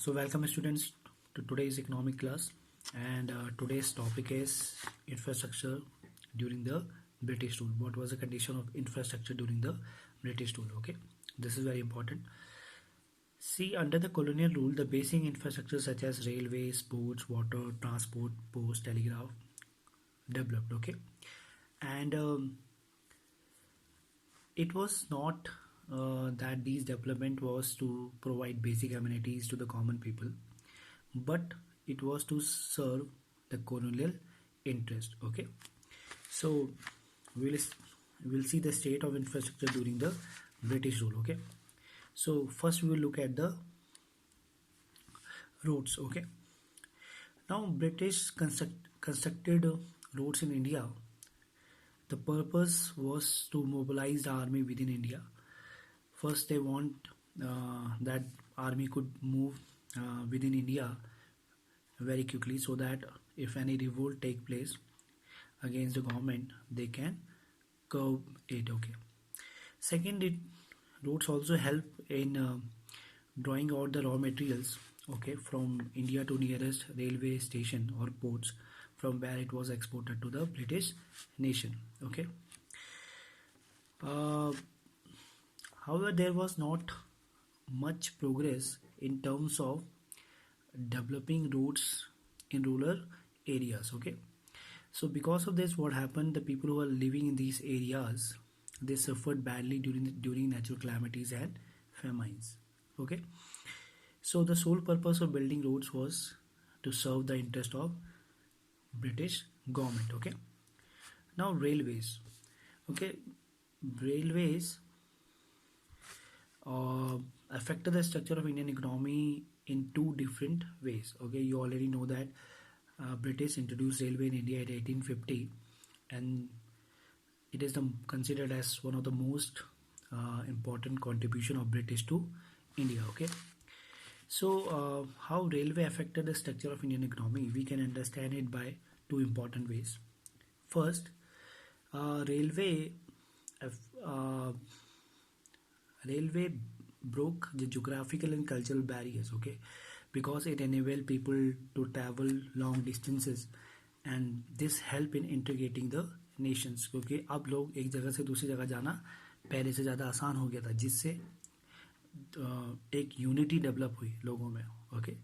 So welcome students to today's economic class, and today's topic is infrastructure during the British rule. What was the condition of infrastructure during the British rule? Okay, this is very important. See, under the colonial rule, the basic infrastructure such as railways, ports, water, transport, post, telegraph developed. Okay, and it was not that these development was to provide basic amenities to the common people, but it was to serve the colonial interest. Okay, so we'll we'll see the state of infrastructure during the British rule. Okay, so first we will look at the roads. Okay, now British constructed roads in India. The purpose was to mobilize the army within India. First, they want that army could move within India very quickly, so that if any revolt take place against the government, they can curb it. Okay. Second, it roads also help in drawing out the raw materials. Okay, from India to nearest railway station or ports, from where it was exported to the British nation. Okay. Uh, However, there was not much progress in terms of developing roads in rural areas. Okay, so because of this, what happened? The people who are living in these areas, they suffered badly during natural calamities and famines. Okay, so the sole purpose of building roads was to serve the interest of British government. Okay, now railways. Okay, railways uh, affected the structure of Indian economy in two different ways. Okay, you already know that British introduced railway in India in 1850, and it is considered as one of the most important contribution of British to India. Okay, so how railway affected the structure of Indian economy? We can understand it by two important ways. First, railway uh, railway broke the geographical and cultural barriers. Okay, because it enabled people to travel long distances, and this help in integrating the nations, क्योंकि अब लोग एक जगह से दूसरी जगह जाना पहले से ज़्यादा आसान हो गया था, जिससे एक यूनिटी डेवलप हुई लोगों में. Okay,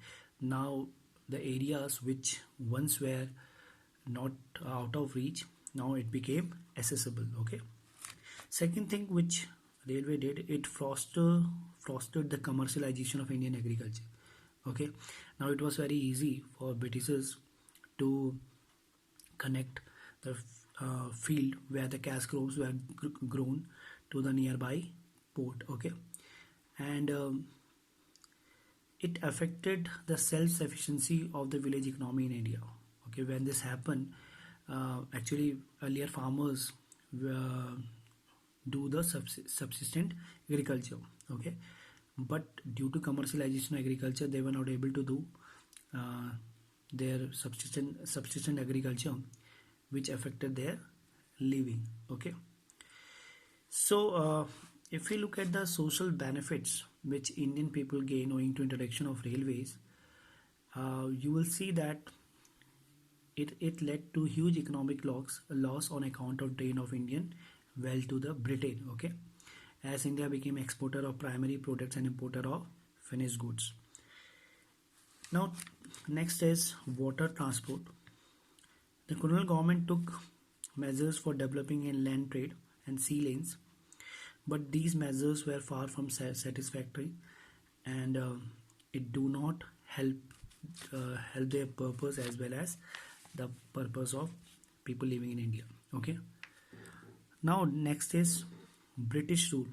now the areas which once were not out of reach, now it became accessible. Okay, second thing which railway did, it fostered the commercialization of Indian agriculture. Okay, now it was very easy for Britishers to connect the field where the cash crops were grown to the nearby port. Okay, and it affected the self-sufficiency of the village economy in India. Okay, when this happened, actually earlier farmers do the subsistent agriculture. Okay, but due to commercialization of agriculture, they were not able to do their subsistent agriculture, which affected their living. Okay, so if we look at the social benefits which Indian people gain owing to introduction of railways, you will see that it led to huge economic loss on account of drain of Indian wealth to the Britain. Okay, as India became exporter of primary products and importer of finished goods. Now, next is water transport. The colonial government took measures for developing inland trade and sea lanes, but these measures were far from satisfactory, and it do not help their purpose as well as the purpose of people living in India. Okay, now next is British rule.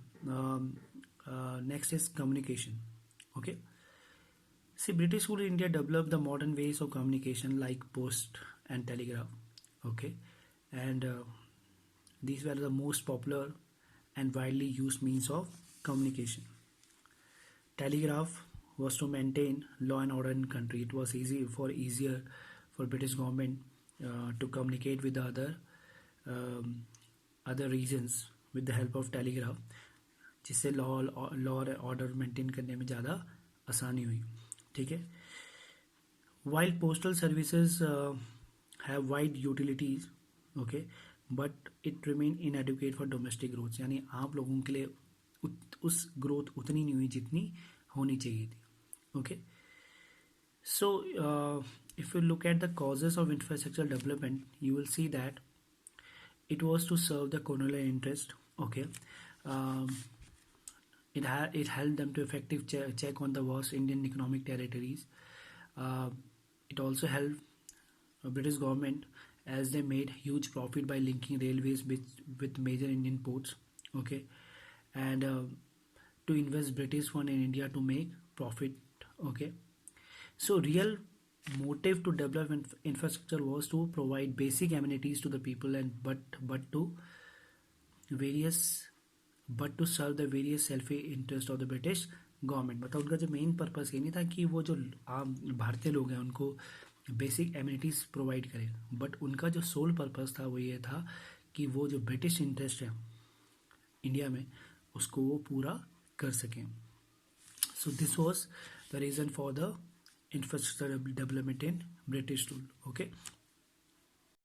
Next is communication. Okay, see, British rule in India developed the modern ways of communication like post and telegraph. Okay, and these were the most popular and widely used means of communication. Telegraph was to maintain law and order in country. It was easier for British government to communicate with the other regions with the help of telegraph, जिससे law और order maintain करने में ज़्यादा आसानी हुई. ठीक है. While postal services have wide utilities, okay, but it remain inadequate for domestic growth. यानी आप लोगों के लिए उस ग्रोथ उतनी नहीं हुई जितनी होनी चाहिए थी. Okay. So if you look at the causes of infrastructure development, you will see that it was to serve the colonial interest. Okay. um, it helped them to effective check on the vast Indian economic territories. uh, it also helped British government as they made huge profit by linking railways with major Indian ports. Okay. And to invest British fund in India to make profit. Okay. So real motive to develop infrastructure was to provide basic amenities to the people, and various but to serve the various selfish interest of the British government. मतलब उनका जो main purpose ये नहीं था कि वो जो आम भारतीय लोग हैं उनको बेसिक एमिनिटीज़ प्रोवाइड करें, बट उनका जो सोल पर्पस था वो ये था कि वो जो ब्रिटिश इंटरेस्ट है इंडिया में उसको वो पूरा कर सकें. So this was the reason for the infrastructure development in British rule. Okay.